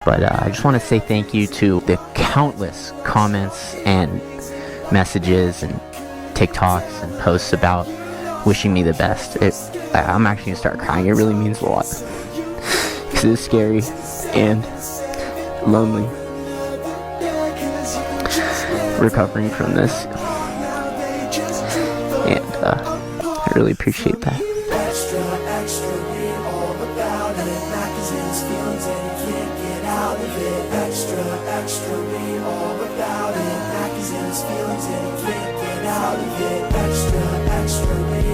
But I just want to say thank you to the countless comments and messages and TikToks and posts about wishing me the best. I'm actually gonna start crying. It really means a lot because it's scary and lonely recovering from this, and I really appreciate that. Extra, extra, read all about it. Magazines, feelings, and you can't get out of it. Extra, extra, read all about it. Magazines, feelings, and you can't get out of it. Extra, extra, read